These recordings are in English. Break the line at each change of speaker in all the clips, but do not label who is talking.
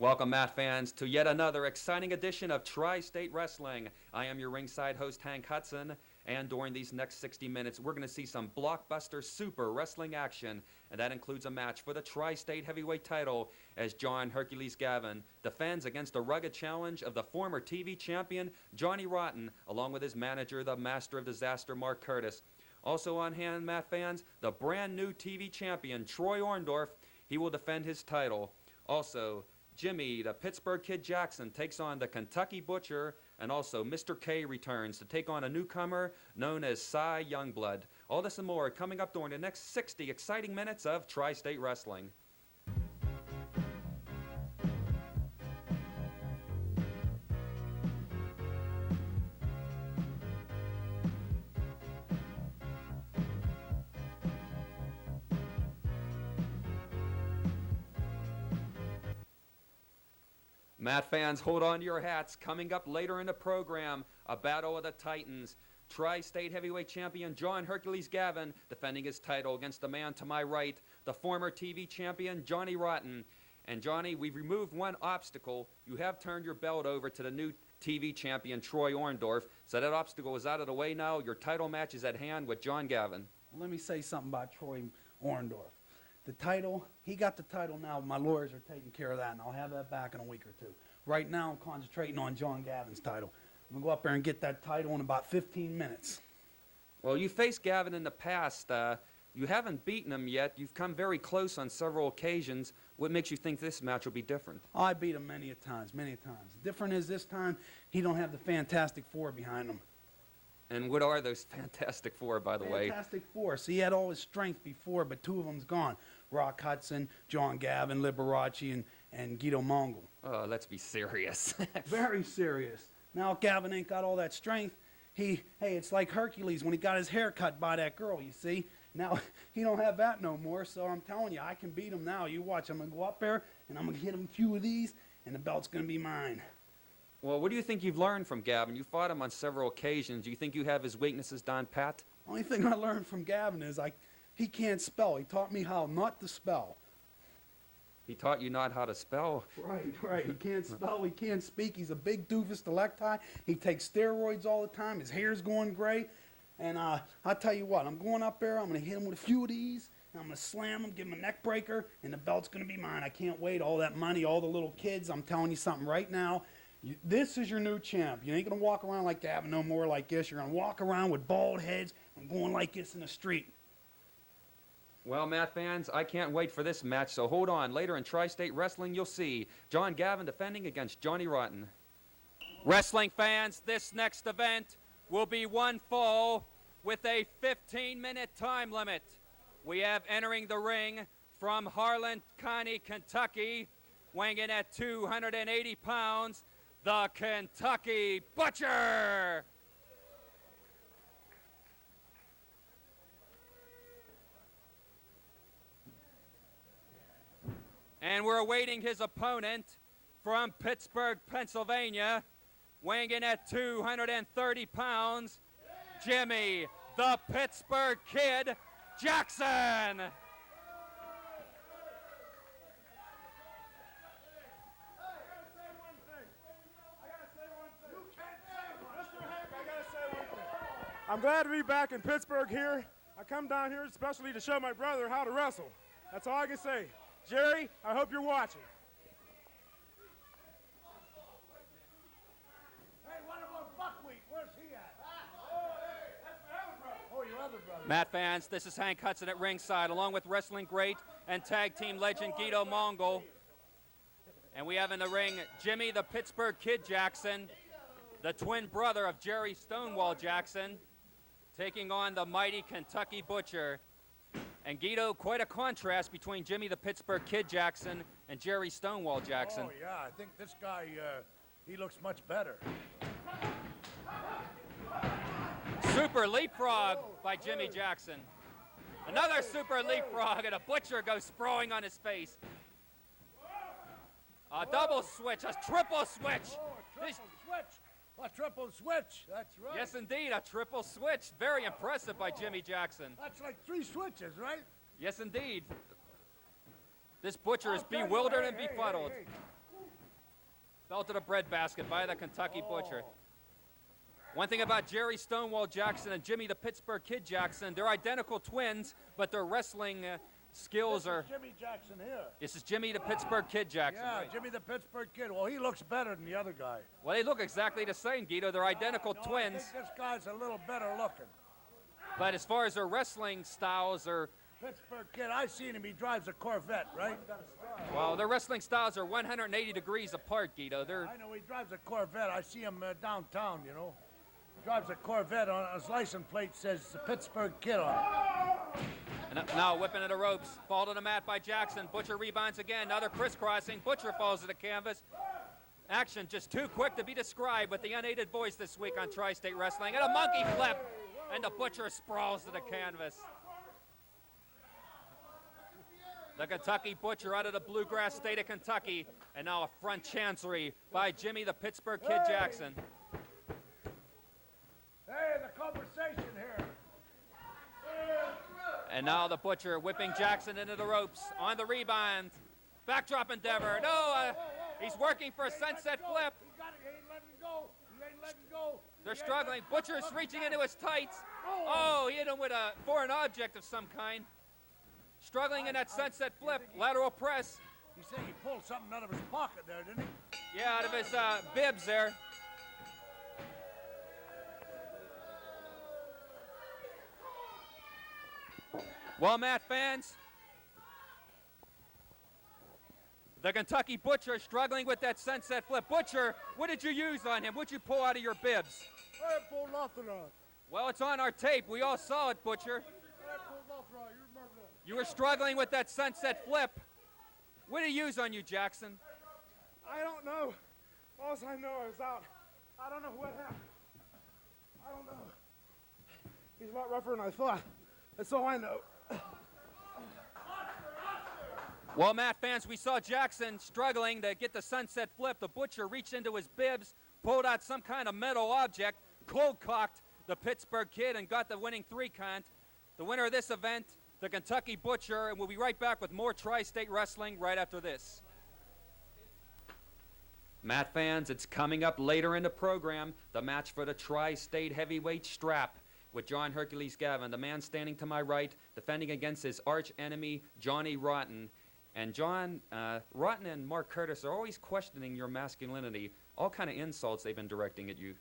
Welcome, Matt fans, to yet another exciting edition of Tri-State Wrestling. I am your ringside host, Hank Hudson, and during these next 60 minutes, we're going to see some blockbuster super wrestling action, and that includes a match for the Tri-State Heavyweight title as John Hercules Gavin defends against the rugged challenge of the former TV champion, Johnny Rotten, along with his manager, the Master of Disaster, Mark Curtis. Also on hand, Matt fans, the brand new TV champion, Troy Orndorff. He will defend his title. Also, Jimmy, the Pittsburgh Kid Jackson, takes on the Kentucky Butcher, and also Mr. K returns to take on a newcomer known as Cy Youngblood. All this and more coming up during the next 60 exciting minutes of Tri-State Wrestling. Matt fans, hold on to your hats. Coming up later in the program, a battle of the Titans. Tri-State Heavyweight Champion John Hercules Gavin defending his title against the man to my right, the former TV champion Johnny Rotten. And Johnny, we've removed one obstacle. You have turned your belt over to the new TV champion Troy Orndorff. So that obstacle is out of the way now. Your title match is at hand with John Gavin.
Well, let me say something about Troy Orndorff. The title, he got the title now. My lawyers are taking care of that, and I'll have that back in a week or two. Right now, I'm concentrating on John Gavin's title. I'm going to go up there and get that title in about 15 minutes.
Well, you faced Gavin in the past. You haven't beaten him yet. You've come very close on several occasions. What makes you think this match will be different?
I beat him many a times, many a times. Different is this time, he don't have the Fantastic Four behind him.
And what are those Fantastic Four, by the way?
Fantastic Four. See, he had all his strength before, but two of them's gone. Rock Hudson, John Gavin, Liberace, and Guido Mongol.
Oh, let's be serious.
Very serious. Now Gavin ain't got all that strength. Hey, it's like Hercules when he got his hair cut by that girl, you see. Now, he don't have that no more, so I'm telling you, I can beat him now. You watch, I'm going to go up there, and I'm going to hit him a few of these, and the belt's going to be mine.
Well, what do you think you've learned from Gavin? You fought him on several occasions. Do you think you have his weaknesses down pat?
Only thing I learned from Gavin is he can't spell. He taught me how not to spell.
He taught you not how to spell?
Right. He can't spell. He can't speak. He's a big doofus delecti. He takes steroids all the time. His hair's going gray. And I'll tell you what, I'm going up there. I'm going to hit him with a few of these. And I'm going to slam him, give him a neck breaker, and the belt's going to be mine. I can't wait. All that money, all the little kids. I'm telling you something right now. This is your new champ. You ain't going to walk around like Gavin no more like this. You're going to walk around with bald heads and going like this in the street.
Well, Matt fans, I can't wait for this match, so hold on. Later in Tri-State Wrestling, you'll see John Gavin defending against Johnny Rotten. Wrestling fans, this next event will be one fall with a 15-minute time limit. We have entering the ring from Harlan County, Kentucky, weighing in at 280 pounds, the Kentucky Butcher. And we're awaiting his opponent from Pittsburgh, Pennsylvania, weighing in at 230 pounds, Jimmy, the Pittsburgh Kid Jackson.
I'm glad to be back in Pittsburgh here. I come down here especially to show my brother how to wrestle. That's all I can say. Jerry, I hope you're watching.
Hey, what about Buckwheat? Where's he at?
That's my other brother.
Oh, your other brother.
Matt fans, this is Hank Hudson at ringside, along with wrestling great and tag team legend Guido Mongol. And we have in the ring Jimmy, the Pittsburgh Kid Jackson, the twin brother of Jerry Stonewall Jackson, taking on the mighty Kentucky Butcher. And Guido, quite a contrast between Jimmy, the Pittsburgh Kid Jackson, and Jerry Stonewall Jackson.
Oh, yeah, I think this guy, he looks much better.
Super leapfrog by Jimmy Jackson. Another super leapfrog, and a Butcher goes sprawling on his face. A double switch, a triple switch.
Oh, a triple switch. A triple switch, that's right.
Yes, indeed, a triple switch. Very impressive by Jimmy Jackson.
That's like 3 switches, right?
Yes, indeed. This Butcher is bewildered and befuddled. Fell to the breadbasket by the Kentucky Butcher. One thing about Jerry Stonewall Jackson and Jimmy the Pittsburgh Kid Jackson, they're identical twins, but their wrestling skills are...
Jimmy Jackson here.
This is Jimmy the Pittsburgh Kid Jackson.
Yeah,
right?
Jimmy the Pittsburgh Kid. Well, he looks better than the other guy.
Well, they look exactly the same, Guido. They're identical
No,
twins.
I think this guy's a little better looking.
But as far as their wrestling styles are...
Pittsburgh Kid, I seen him. He drives a Corvette, right?
Well, their wrestling styles are 180 degrees apart, Guido. They're...
I know he drives a Corvette. I see him downtown, you know. He drives a Corvette. On his license plate says the Pittsburgh Kid on it.
And now whipping at the ropes. Fall to the mat by Jackson. Butcher rebounds again. Another crisscrossing. Butcher falls to the canvas. Action just too quick to be described with the unaided voice this week on Tri-State Wrestling. And a monkey flip. And the Butcher sprawls to the canvas. The Kentucky Butcher out of the bluegrass state of Kentucky. And now a front chancery by Jimmy the Pittsburgh Kid Jackson.
Hey, the conversation here.
And now the Butcher whipping Jackson into the ropes on the rebound. Backdrop endeavor. No, he's working for a sunset flip.
He got it. He ain't letting go. He ain't letting go.
They're struggling. Butcher's reaching into his tights. Oh, he hit him with a foreign object of some kind. Struggling in that sunset flip. Lateral press.
He said he pulled something out of his pocket there, didn't he?
Yeah, out of his bibs there. Well, Matt fans, the Kentucky Butcher struggling with that sunset flip. Butcher, what did you use on him? What'd you pull out of your bibs?
I ain't pulled nothing on.
Well, it's on our tape. We all saw it, Butcher.
I ain't pulled nothing on. You remember that?
You were struggling with that sunset flip. What did he use on you, Jackson?
I don't know. All I know is out. I don't know what happened. I don't know. He's a lot rougher than I thought. That's all I know.
Well, Matt fans, we saw Jackson struggling to get the sunset flip. The Butcher reached into his bibs, pulled out some kind of metal object, cold-cocked the Pittsburgh Kid, and got the winning three-count. The winner of this event, the Kentucky Butcher, and we'll be right back with more Tri-State Wrestling right after this. Matt fans, it's coming up later in the program, the match for the Tri-State Heavyweight Strap with John Hercules Gavin, the man standing to my right, defending against his arch enemy, Johnny Rotten. And John, Rotten and Mark Curtis are always questioning your masculinity, all kind of insults they've been directing at you.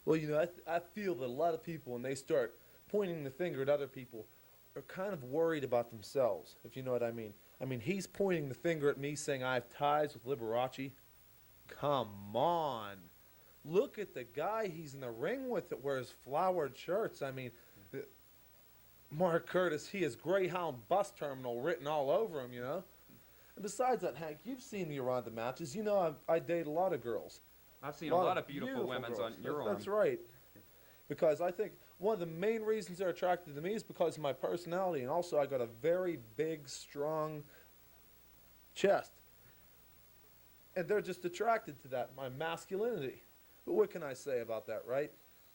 Well, you know, I feel that a lot of people, when they start pointing the finger at other people, are kind of worried about themselves, if you know what I mean. I mean, he's pointing the finger at me saying I have ties with Liberace. Come on. Look at the guy he's in the ring with that wears flowered shirts. I mean, Mark Curtis, he has Greyhound Bus Terminal written all over him, you know. And besides that, Hank, you've seen me around the matches. You know, I date a lot of girls.
I've seen a lot of beautiful women
girls.
on your arm.
That's right. Because I think one of the main reasons they're attracted to me is because of my personality. And also, I got a very big, strong chest. And they're just attracted to that, my masculinity. But what can I say about that, right?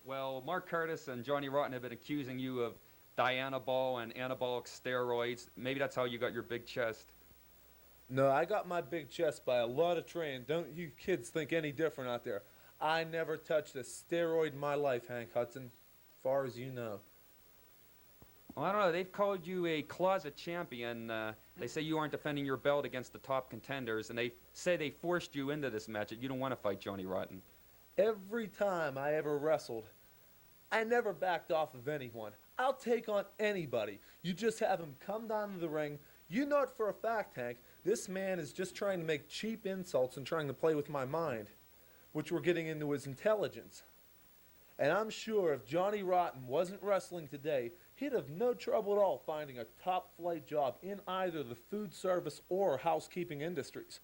Well, Mark Curtis and Johnny Rotten have been accusing you of Dianabol and anabolic steroids. Maybe that's how you got your big chest.
No, I got my big chest by a lot of training. Don't you kids think any different out there. I never touched a steroid in my life, Hank Hudson, as far as you know.
Well, I don't know. They've called you a closet champion. They say you aren't defending your belt against the top contenders, and they say they forced you into this match, that you don't want to fight Johnny Rotten.
Every time I ever wrestled, I never backed off of anyone. I'll take on anybody. You just have him come down to the ring. You know it for a fact, Hank. This man is just trying to make cheap insults and trying to play with my mind, which we're getting into his intelligence. And I'm sure if Johnny Rotten wasn't wrestling today, he'd have no trouble at all finding a top-flight job in either the food service or housekeeping industries.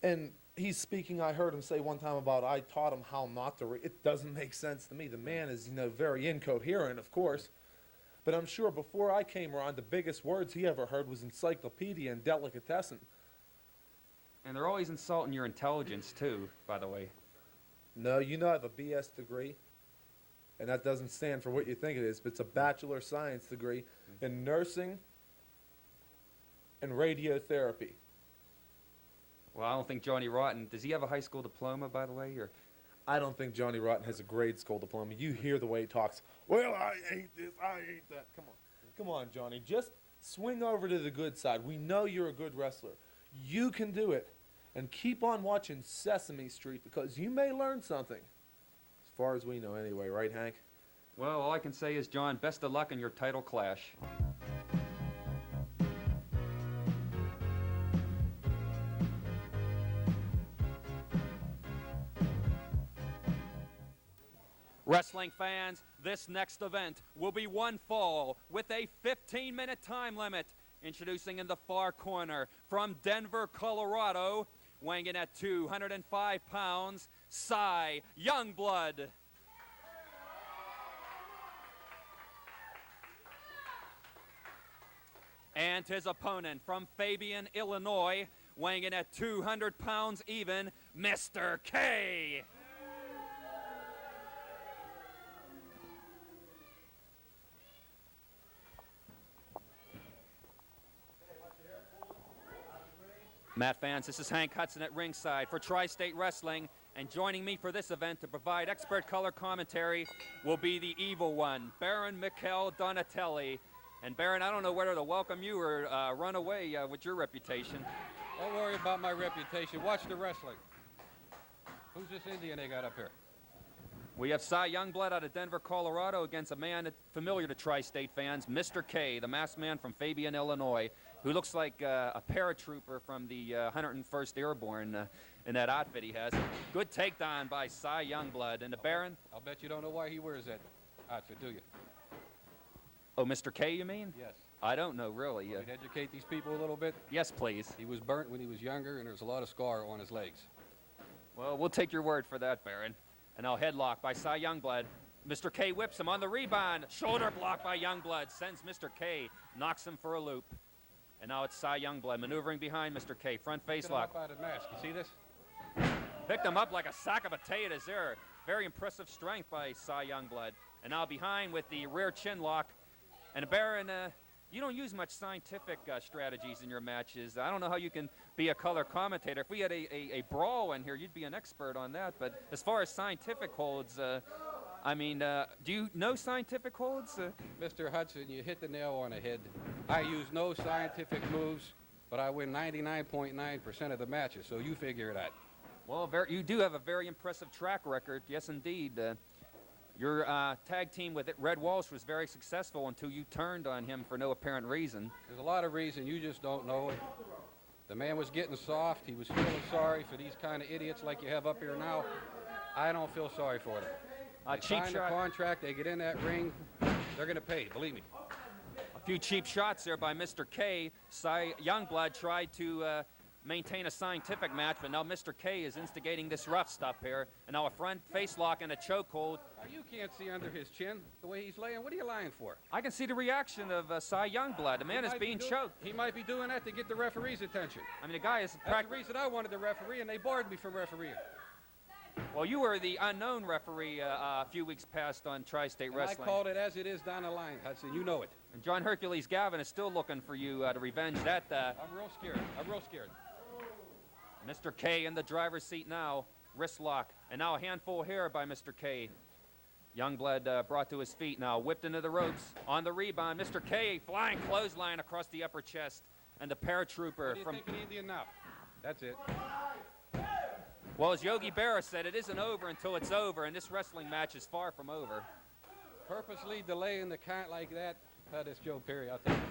And he's speaking, I heard him say one time about I taught him how not to it doesn't make sense to me. The man is, very incoherent, of course. But I'm sure before I came around, the biggest words he ever heard was encyclopedia and delicatessen.
And they're always insulting your intelligence, too, by the way.
No, I have a BS degree. And that doesn't stand for what you think it is, but it's a Bachelor of Science degree in nursing and radiotherapy.
Well, I don't think Johnny Rotten, does he have a high school diploma, by the way? Or
I don't think Johnny Rotten has a grade school diploma. You hear the way he talks. Well, I ain't this, I ain't that. Come on. Come on, Johnny. Just swing over to the good side. We know you're a good wrestler. You can do it. And keep on watching Sesame Street because you may learn something. As far as we know anyway, right, Hank?
well, all I can say is, John, best of luck in your title clash. Wrestling fans, this next event will be one fall with a 15-minute time limit. Introducing in the far corner from Denver, Colorado, weighing in at 205 pounds, Cy Youngblood. And his opponent from Fabian, Illinois, weighing in at 200 pounds even, Mr. K. Matt fans, this is Hank Hudson at ringside for Tri-State Wrestling, and joining me for this event to provide expert color commentary will be the evil one, Baron Mikel Donatelli. And Baron, I don't know whether to welcome you or run away with your reputation.
Don't worry about my reputation. Watch the wrestling. Who's this Indian they got up here?
We have Cy Youngblood out of Denver, Colorado against a man familiar to Tri-State fans, Mr. K, the masked man from Fabian, Illinois, who looks like a paratrooper from the 101st Airborne in that outfit he has. Good takedown by Cy Youngblood. And the Baron?
I'll bet you don't know why he wears that outfit, do you?
Oh, Mr. K, you mean?
Yes.
I don't know, really.
You'd educate these people a little bit.
Yes, please.
He was burnt when he was younger, and there's a lot of scar on his legs.
Well, we'll take your word for that, Baron. And now headlock by Cy Youngblood. Mr. K whips him on the rebound. Shoulder block by Youngblood. Sends Mr. K. Knocks him for a loop. And now it's Cy Youngblood maneuvering behind Mr. K. Front face
Pick him
lock.
up out of the mask. You see this?
Picked him up like a sack of potatoes there. Very impressive strength by Cy Youngblood. And now behind with the rear chin lock. And Baron, you don't use much scientific strategies in your matches. I don't know how you can be a color commentator. If we had a brawl in here, you'd be an expert on that. But as far as scientific holds, I mean, do you know scientific holds?
Mr. Hudson, you hit the nail on the head. I use no scientific moves, but I win 99.9% of the matches, so you figure it out.
Well, you do have a very impressive track record. Yes, indeed. Your tag team with Red Walsh was very successful until you turned on him for no apparent reason.
There's a lot of reason, you just don't know it. The man was getting soft. He was feeling sorry for these kind of idiots like you have up here now. I don't feel sorry for them. They
Cheap
sign the
shot.
contract, they get in that ring, they're going to pay, believe me.
A few cheap shots there by Mr. K. Cy Youngblood tried to maintain a scientific match, but now Mr. K is instigating this rough stuff here. And now a front face lock and a chokehold.
You can't see under his chin the way he's laying. What are you lying for?
I can see the reaction of Cy Youngblood. The man is being choked.
He might be doing that to get the referee's attention.
I mean, the guy is
That's the reason I wanted the referee, and they barred me from refereeing.
Well, you were the unknown referee a few weeks past on Tri-State Wrestling.
I called it as it is down the line, Hudson. You know it.
And John Hercules Gavin is still looking for you to revenge that.
I'm real scared. I'm real scared.
Mr. K in the driver's seat now. Wrist lock. And now a handful of hair by Mr. K. Youngblood brought to his feet now. Whipped into the ropes. On the rebound. Mr. K flying clothesline across the upper chest. And the paratrooper
What do you
from...
think of the Indian now? That's it.
Well, as Yogi Berra said, it isn't over until it's over. And this wrestling match is far from over.
Purposely delaying the count like that. That's Joe Perry, I'll tell you.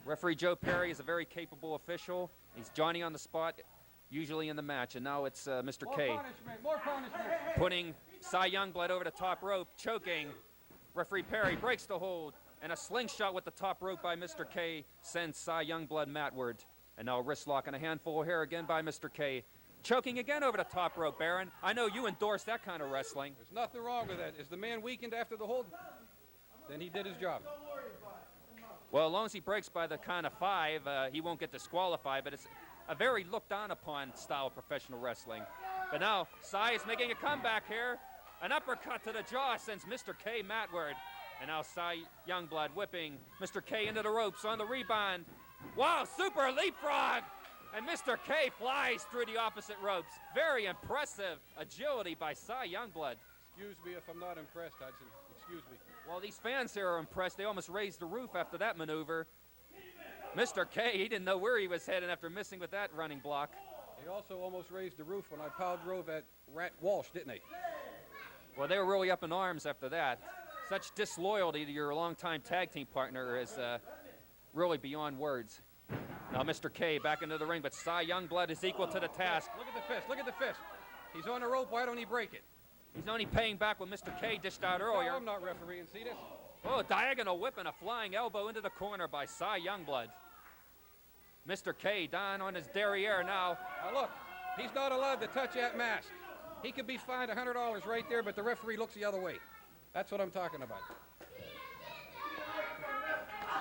Referee Joe Perry is a very capable official. He's Johnny on the spot, usually in the match. And now it's Mr. K.
More punishment.
Putting Cy Youngblood over the top rope, choking. Referee Perry breaks the hold, and a slingshot with the top rope by Mr. K sends Cy Youngblood matward. And now a wrist lock and a handful of hair again by Mr. K. Choking again over the top rope, Baron. I know you endorse that kind of wrestling.
There's nothing wrong with that. Is the man weakened after the hold? Then he did his job.
Well, as long as he breaks by the count of 5, he won't get disqualified, but it's a very looked down upon style of professional wrestling. But now, Cy is making a comeback here. An uppercut to the jaw sends Mr. K matward. And now Cy Youngblood whipping Mr. K into the ropes on the rebound. Wow, super leapfrog! And Mr. K flies through the opposite ropes. Very impressive agility by Cy Youngblood.
Excuse me if I'm not impressed, Hudson. Excuse me.
Well, these fans here are impressed. They almost raised the roof after that maneuver. Mr. K, he didn't know where he was heading after missing with that running block.
They also almost raised the roof when I power drove at Rat Walsh, didn't they?
Well, they were really up in arms after that. Such disloyalty to your longtime tag team partner is really beyond words. Now Mr. K back into the ring, but Cy Youngblood is equal to the task.
Look at the fist. Look at the fist. He's on the rope. Why don't he break it?
He's only paying back what Mr. K dished out earlier.
No, I'm not refereeing. See this?
Oh, diagonal whip and a flying elbow into the corner by Cy Youngblood. Mr. K down on his derriere now.
Now look, he's not allowed to touch that mask. He could be fined $100 right there, but the referee looks the other way. That's what I'm talking about.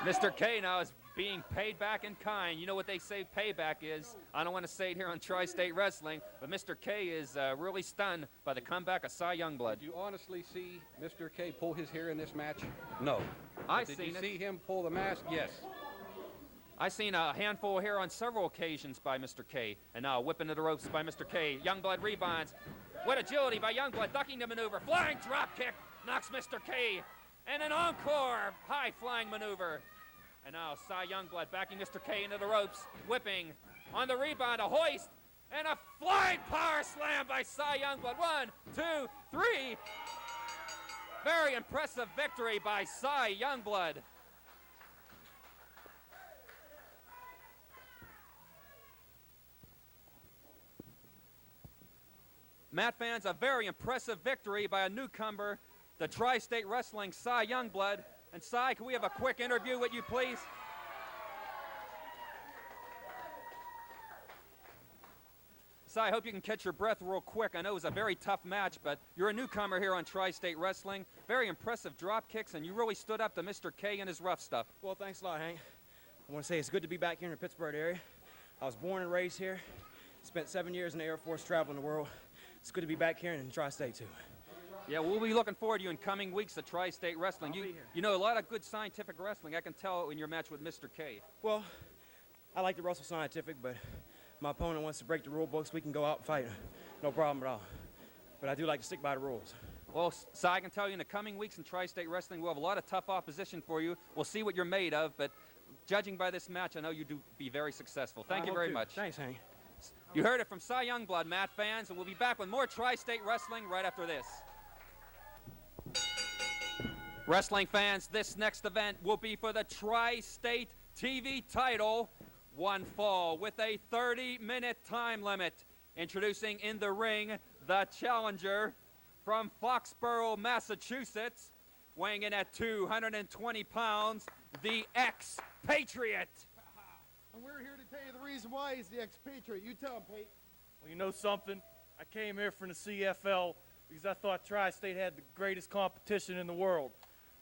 Mr. K now is being paid back in kind. You know what they say payback is. I don't want to say it here on Tri-State Wrestling, but Mr. K is really stunned by the comeback of Cy Youngblood.
Did you honestly see Mr. K pull his hair in this match? No. Did you see him pull the mask? Yes.
I've seen a handful of hair on several occasions by Mr. K. And now whipping to the ropes by Mr. K. Youngblood rebounds. What agility by Youngblood, ducking the maneuver. Flying drop kick knocks Mr. K. And an encore high flying maneuver. And now Cy Youngblood backing Mr. K into the ropes, whipping on the rebound, a hoist, and a flying power slam by Cy Youngblood. 1, 2, 3. Very impressive victory by Cy Youngblood. Matt fans, a very impressive victory by a newcomer, the Tri-State Wrestling Cy Youngblood. And Cy, can we have a quick interview with you, please? Cy, I hope you can catch your breath real quick. I know it was a very tough match, but you're a newcomer here on Tri-State Wrestling. Very impressive drop kicks, and you really stood up to Mr. K and his rough stuff.
Well, thanks a lot, Hank. I want to say it's good to be back here in the Pittsburgh area. I was born and raised here. Spent 7 years in the Air Force traveling the world. It's good to be back here in Tri-State, too.
Yeah, we'll be looking forward to you in coming weeks at Tri-State Wrestling.
I'll be here.
You know a lot of good scientific wrestling. I can tell in your match with Mr. K.
Well, I like to wrestle scientific, but my opponent wants to break the rule books. We can go out and fight. No problem at all. But I do like to stick by the rules.
Well, Cy, I can tell you in the coming weeks in Tri-State Wrestling, we'll have a lot of tough opposition for you. We'll see what you're made of, but judging by this match, I know you do be very successful. Thank you very much.
Thanks, Hank.
You heard it from Cy Youngblood, Matt fans, and we'll be back with more Tri-State Wrestling right after this. Wrestling fans, this next event will be for the Tri-State TV title, one fall with a 30-minute time limit. Introducing in the ring, the challenger from Foxborough, Massachusetts, weighing in at 220 pounds, the ex-Patriot.
And we're here to tell you the reason why he's the expatriate. You tell him, Pete.
Well, you know something? I came here from the CFL because I thought Tri-State had the greatest competition in the world.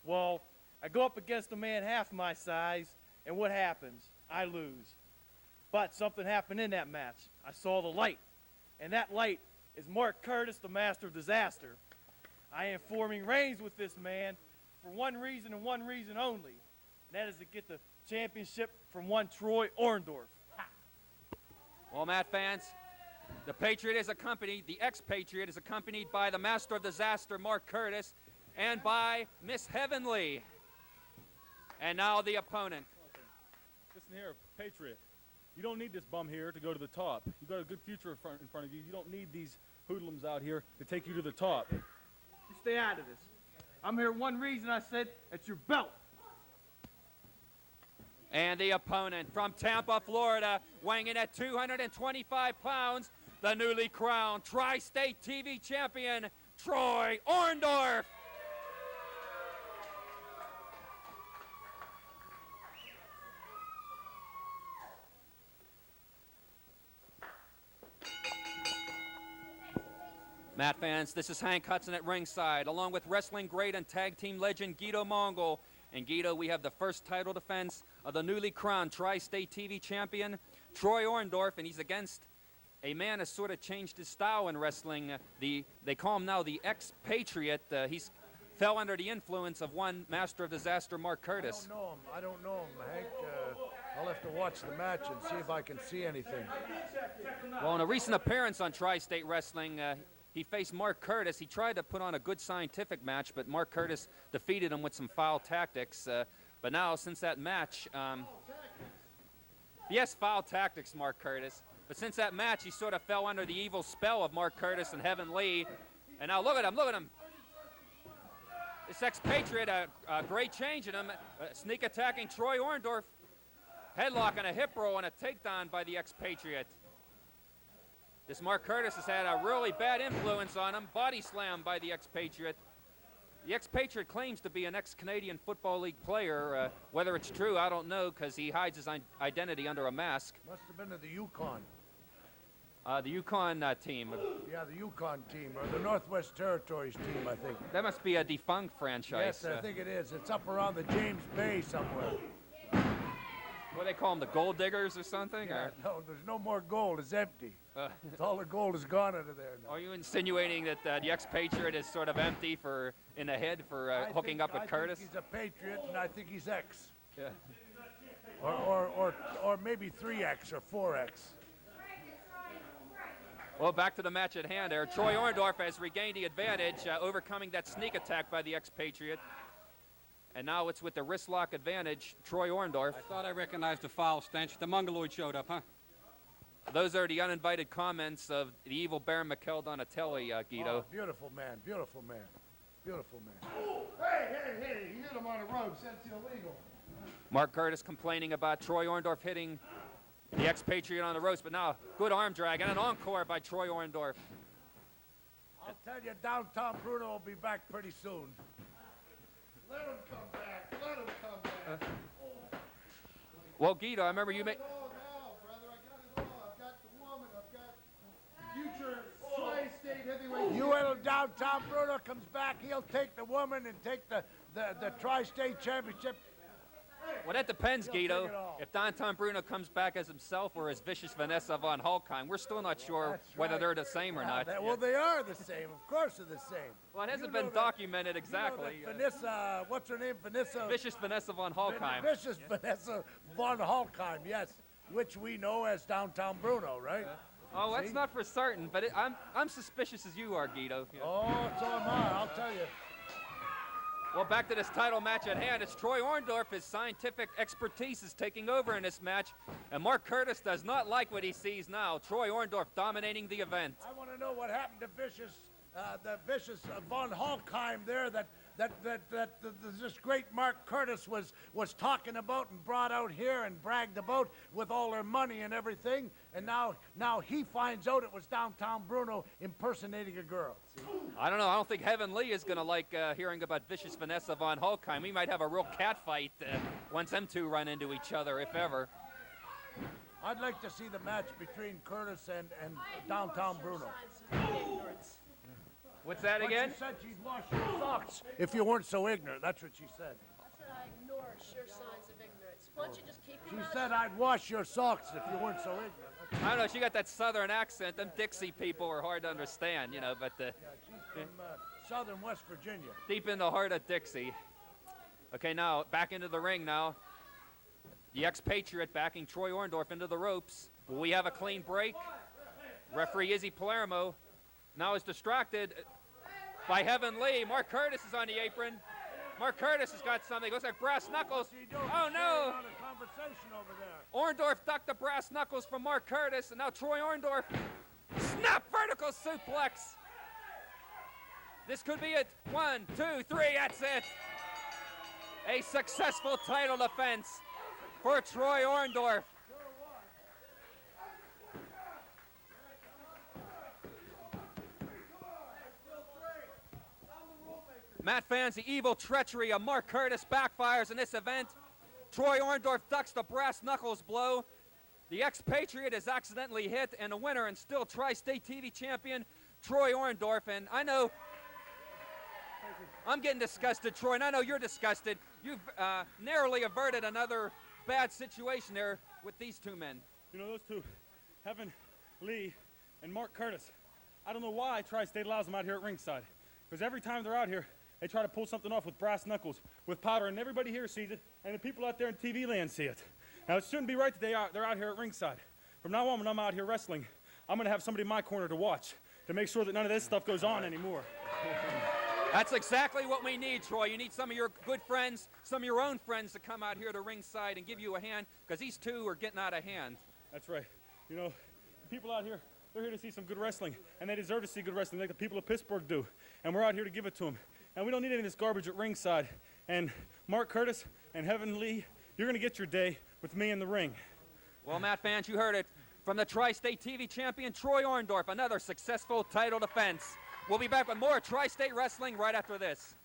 Well, I go up against a man half my size, and what happens? I lose. But something happened in that match. I saw the light, and that light is Mark Curtis, the master of disaster. I am forming reigns with this man for one reason and one reason only, and that is to get the championship from one Troy Orndorff.
Well, Matt fans, the Patriot is accompanied, the ex-Patriot is accompanied by the master of disaster, Mark Curtis, and by Miss Heavenly. And now the opponent.
Listen here, Patriot. You don't need this bum here to go to the top. You got a good future in front of you. You don't need these hoodlums out here to take you to the top.
You stay out of this. I'm here one reason. I said it's your belt.
And the opponent from Tampa, Florida, weighing in at 225 pounds, the newly crowned Tri-State TV champion, Troy Orndorff. Matt fans, this is Hank Hudson at ringside, along with wrestling great and tag team legend Guido Mongol. And Guido, we have the first title defense of the newly crowned Tri-State TV champion, Troy Orndorff, and he's against a man has sort of changed his style in wrestling. They call him now the ex-Patriot. He's fell under the influence of one master of disaster, Mark Curtis.
I don't know him, Hank. I'll have to watch the match and see if I can see anything.
Well, in a recent appearance on Tri-State Wrestling, he faced Mark Curtis. He tried to put on a good scientific match, but Mark Curtis defeated him with some foul tactics. But now, since that match, yes, foul tactics, Mark Curtis. But since that match, he sort of fell under the evil spell of Mark Curtis and Heaven Lee. And now look at him, look at him. This expatriate, a great change in him. Sneak attacking Troy Orndorff. Headlock and a hip roll and a takedown by the expatriate. This Mark Curtis has had a really bad influence on him. Body slam by the expatriate. The expatriate claims to be an ex-Canadian Football League player. Whether it's true, I don't know, because he hides his identity under a mask.
Must have been to the Yukon.
The Yukon team.
Yeah, the Yukon team, or the Northwest Territories team, I think.
That must be a defunct franchise.
Yes, I think it is. It's up around the James Bay somewhere.
What do they call them, the gold diggers or something?
Yeah,
or?
no, there's no more gold. It's empty. All the gold is gone out of there now.
Are you insinuating that the expatriate is sort of empty in the head for hooking up with Curtis?
I think he's a patriot, and I think he's X.
Yeah.
Or maybe 3X or 4X.
Well, back to the match at hand there. Troy Orndorff has regained the advantage, overcoming that sneak attack by the expatriate. And now it's with the wrist lock advantage, Troy Orndorff.
I thought I recognized the foul stench. The Mongoloid showed up, huh?
Those are the uninvited comments of the evil Baron Mikhail Donatelli, Guido.
Oh, beautiful man, beautiful man, beautiful man.
Hey, he hit him on the ropes. That's illegal.
Mark Curtis complaining about Troy Orndorff hitting the expatriate on the ropes, but now good arm drag and an encore by Troy Orndorff.
I'll tell you, Downtown Bruno will be back pretty soon.
Let him come back. Let him come back.
Well, Guido, I remember you made...
all now, brother. I got it all. I've got the woman. I've got future tri-state heavyweight.
You wait till Downtown Bruno comes back. He'll take the woman and take the tri-state championship.
Well, that depends, Guido.
take it all.
If Downtown Bruno comes back as himself or as Vicious Vanessa von Holkheim, we're still not sure
That's
whether
right.
they're the same or not.
Well, they are the same. Of course they're the same.
Well, it hasn't
You know
been
that-
documented exactly.
You know that Vanessa, what's her name? Vanessa.
Vicious Vanessa von Holkheim.
Vicious Vanessa von Holkheim, yes. Which we know as Downtown Bruno, right?
Oh, that's
See?
not for certain, but I'm suspicious as you are, Guido. Yeah.
Oh, so am I, I'll tell you.
Well, back to this title match at hand. It's Troy Orndorff. His scientific expertise is taking over in this match, and Mark Curtis does not like what he sees now. Troy Orndorff dominating the event.
I want to know what happened to the Vicious von Holkheim there that this great Mark Curtis was talking about and brought out here and bragged about with all her money and everything, and now he finds out it was Downtown Bruno impersonating a girl. See?
I don't know. I don't think Heaven Lee is going to like hearing about Vicious Vanessa von Holkheim. We might have a real cat fight once them two run into each other, if ever.
I'd like to see the match between Curtis and Downtown Bruno.
What's that
But
again?
she said she'd wash your socks if you weren't so ignorant. That's what she said.
I said I ignore sure signs of ignorance. Why don't you just keep
She
your mouth
said
shut?
I'd wash your socks if you weren't so ignorant.
I don't know. She got that southern accent. Them Dixie people are hard to understand, you know, but
Yeah, she's from southern West Virginia.
deep in the heart of Dixie. Okay, now back into the ring now. The expatriate backing Troy Orndorff into the ropes. Will we have a clean break? Referee Izzy Palermo now is distracted by Heaven Lee. Mark Curtis is on the apron. Mark Curtis has got something. Looks like brass knuckles. Oh no!
On a conversation over there.
Orndorff ducked the brass knuckles from Mark Curtis, and now Troy Orndorff snap vertical suplex. This could be it. 1, 2, 3. That's it. A successful title defense for Troy Orndorff. Matt fans, the evil treachery of Mark Curtis backfires in this event. Troy Orndorff ducks the brass knuckles blow. The expatriate is accidentally hit, and the winner and still Tri-State TV champion, Troy Orndorff. And I know I'm getting disgusted, Troy, and I know you're disgusted. You've narrowly averted another bad situation there with these two men.
You know, those two, Heaven Lee and Mark Curtis, I don't know why Tri-State allows them out here at ringside. Because every time they're out here, they try to pull something off with brass knuckles, with powder, and everybody here sees it, and the people out there in TV land see it. Now, it shouldn't be right that they're out here at ringside. From now on, when I'm out here wrestling, I'm going to have somebody in my corner to watch to make sure that none of this stuff goes on anymore.
That's exactly what we need, Troy. You need some of your good friends, some of your own friends to come out here to ringside and give you a hand, because these two are getting out of hand.
That's right. You know, people out here, they're here to see some good wrestling, and they deserve to see good wrestling like the people of Pittsburgh do. And we're out here to give it to them. And we don't need any of this garbage at ringside. And Mark Curtis and Heaven Lee, you're going to get your day with me in the ring.
Well, Matt fans, you heard it from the Tri-State TV champion, Troy Orndorff, another successful title defense. We'll be back with more Tri-State Wrestling right after this.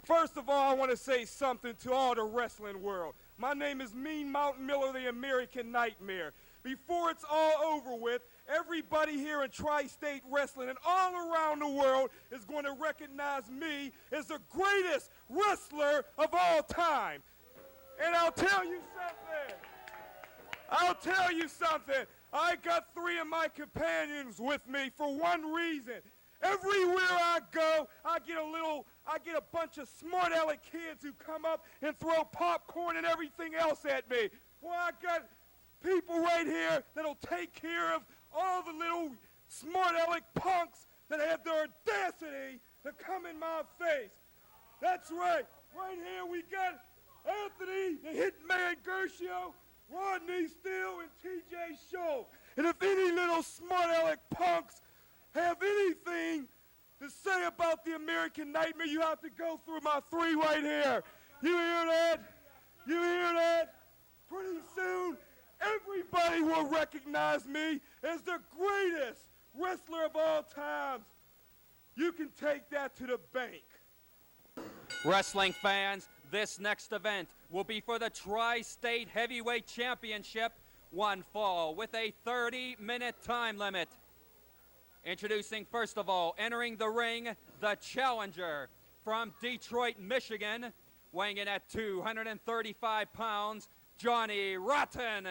First of all, I want to say something to all the wrestling world. My name is Mean Mountain Miller, the American Nightmare. Before it's all over with, everybody here in Tri-State Wrestling and all around the world is going to recognize me as the greatest wrestler of all time. And I'll tell you something. I got 3 of my companions with me for one reason. Everywhere I go, I get a bunch of smart aleck kids who come up and throw popcorn and everything else at me. Well, I got people right here that'll take care of all the little smart aleck punks that have the audacity to come in my face. That's right. Right here we got Anthony, the Hitman Gershio, Rodney Steele, and TJ Schultz. And if any little smart aleck punks have anything to say about the American Nightmare, you have to go through my 3 right here. You hear that? You hear that? Pretty soon, everybody will recognize me as the greatest wrestler of all times. You can take that to the bank.
Wrestling fans, this next event will be for the Tri-State Heavyweight Championship, one fall with a 30-minute time limit. Introducing, first of all, entering the ring, the challenger from Detroit, Michigan, weighing in at 235 pounds, Johnny Rotten.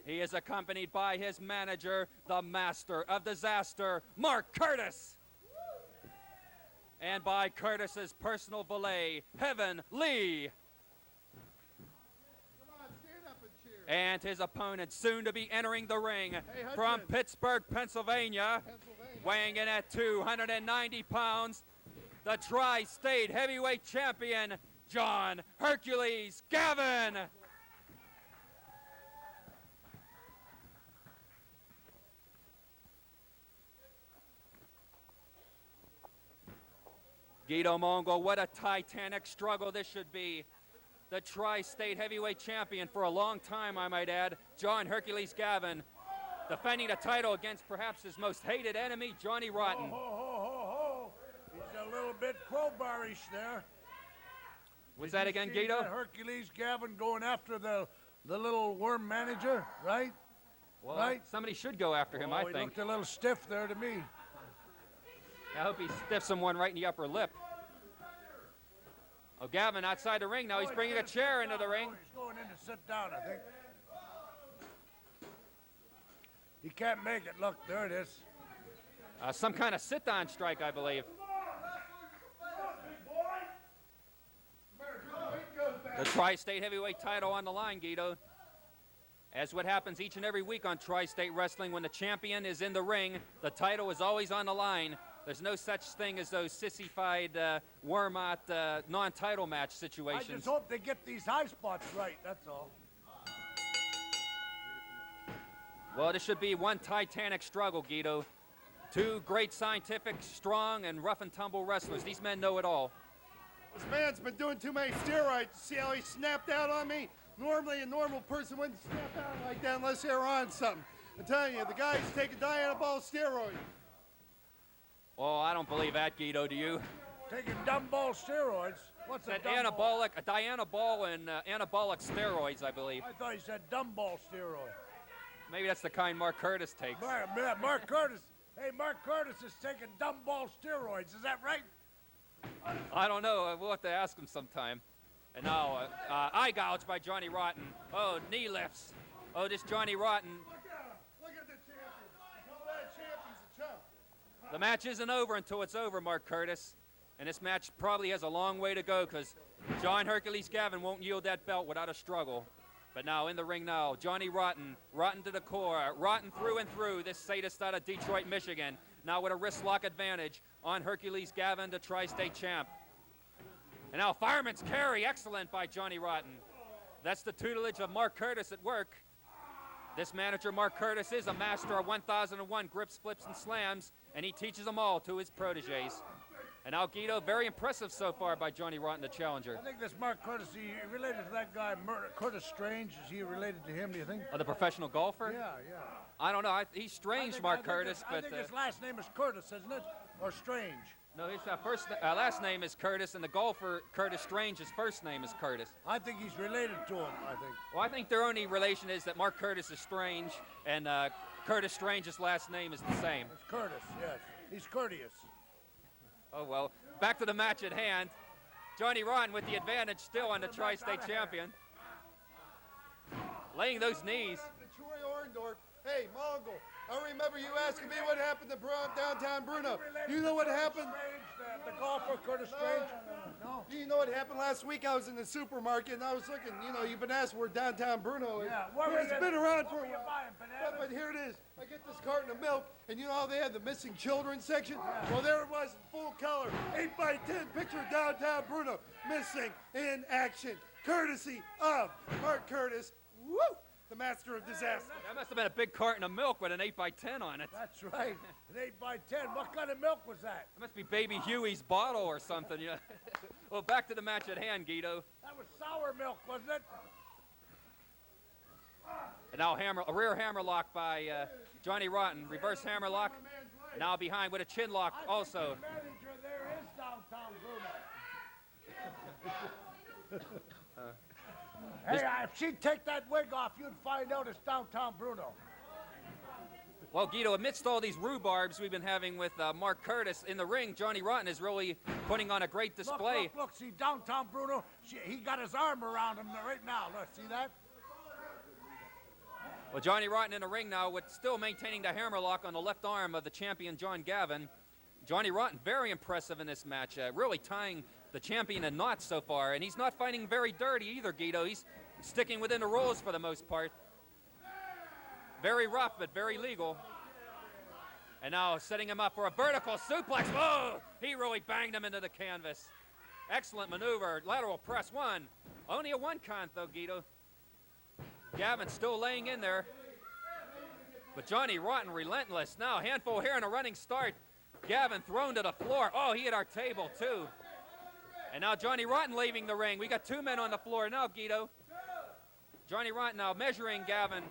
He is accompanied by his manager, the master of disaster, Mark Curtis. And by Curtis's personal valet, Heaven Lee. And his opponent, soon to be entering the ring, from Pittsburgh, Pennsylvania, weighing in at 290 pounds, the Tri-State Heavyweight Champion, John Hercules Gavin. Guido Mongol, what a titanic struggle this should be. The Tri-State Heavyweight Champion for a long time, I might add, John Hercules Gavin, defending the title against perhaps his most hated enemy, Johnny Rotten.
Ho, ho, ho, ho. He's a little bit crowbarish there.
Was that again, Guido?
Hercules Gavin going after the little worm manager, right?
Well,
right?
Somebody should go after him, I
He
think.
looked a little stiff there to me.
I hope he stiffs someone right in the upper lip. Oh, Gavin outside the ring now. He's bringing a chair into the ring.
He's going in to sit down, I think. He can't make it. Look, there it is.
Some kind of sit-down strike, I believe. The Tri-State Heavyweight title on the line, Guido. As what happens each and every week on Tri-State Wrestling, when the champion is in the ring, the title is always on the line. There's no such thing as those sissified, worm-out, non-title match situations.
I just hope they get these high spots right, that's all.
Well, this should be one titanic struggle, Guido. 2 great scientific, strong, and rough-and-tumble wrestlers. These men know it all.
This man's been doing too many steroids. See how he snapped out on me? Normally, a normal person wouldn't snap out like that unless they were on something. I'm telling you, the guy's taking dianabol steroids.
Oh, I don't believe that, Guido, do you?
Taking dumbbell steroids. What's a
That
dumb
anabolic, a dianabol and anabolic steroids, I believe.
I thought you said dumbball steroid.
Maybe that's the kind Mark Curtis takes.
Mark Curtis. Hey, Mark Curtis is taking dumbball steroids. Is that right?
I don't know. We'll have to ask him sometime. And now, eye gouge by Johnny Rotten. Oh, knee lifts. Oh, this Johnny Rotten.
Look at the champion. Tell that champion's a chump.
The match isn't over until it's over, Mark Curtis. And this match probably has a long way to go because John Hercules Gavin won't yield that belt without a struggle. But now in the ring now, Johnny Rotten, rotten to the core, rotten through and through, this sadist out of Detroit, Michigan. Now with a wrist lock advantage on Hercules Gavin, the tri-state champ. And now fireman's carry, excellent by Johnny Rotten. That's the tutelage of Mark Curtis at work. This manager, Mark Curtis, is a master of 1001 grips, flips, and slams, and he teaches them all to his proteges. And now Guido, very impressive so far by Johnny Rotten, the challenger.
I think this Mark Curtis, is he related to that guy, Curtis Strange? Is he related to him, do you think?
Oh, the professional golfer?
Yeah.
I don't know. He's strange, Mark Curtis,
I
but
think his last name is Curtis, isn't it? Or Strange?
no, his last name is Curtis, and the golfer Curtis Strange, his first name is Curtis.
I think he's related to him, I think.
Well, I think their only relation is that Mark Curtis is strange, and Curtis Strange's last name is the same.
It's Curtis, yes. He's courteous.
Oh, well, back to the match at hand. Johnny Rotten with the advantage still on the tri-state champion. Laying those knees.
Troy Orndorff. Hey, Mongol. I remember you asking me what happened to downtown Bruno. You know what happened?
Strange, the golfer, Curtis Strange? No.
You know what happened last week? I was in the supermarket and I was looking, you've been asked where downtown Bruno is.
Yeah,
It's been around for a
you
while.
buying, bananas?
But here it is. I get this carton of milk, and you know how they have the missing children section? Well, there it was in full color. 8x10 picture of downtown Bruno. Missing in action. Courtesy of Mark Curtis. Woo! The master of disaster.
That must have been a big carton of milk with an 8x10 on it.
That's right. An 8x10. What kind of milk was that?
That must be Baby Huey's bottle or something. Yeah. Well, back to the match at hand, Guido.
That was sour milk, wasn't it?
And now a rear hammerlock by Johnny Rotten. Reverse hammerlock. Now behind with a chin lock also.
The manager there is downtown Bruno. Hey, if she'd take that wig off, you'd find out it's downtown Bruno.
Well, Guido, amidst all these rhubarbs we've been having with Mark Curtis in the ring, Johnny Rotten is really putting on a great display.
Look, see, downtown Bruno, he got his arm around him right now. Look, see that?
Well, Johnny Rotten in the ring now with still maintaining the hammerlock on the left arm of the champion, John Gavin. Johnny Rotten, very impressive in this match, really tying the champion in knots so far, and he's not fighting very dirty either, Guido. He's sticking within the rules for the most part. Very rough, but very legal. And now setting him up for a vertical suplex. Oh, he really banged him into the canvas. Excellent maneuver, lateral press one. Only a one count though, Guido. Gavin still laying in there. But Johnny Rotten relentless. Now handful here and a running start. Gavin thrown to the floor. Oh, he hit our table too. And now Johnny Rotten leaving the ring. We got two men on the floor now, Guido. Johnny Rotten now measuring Gavin.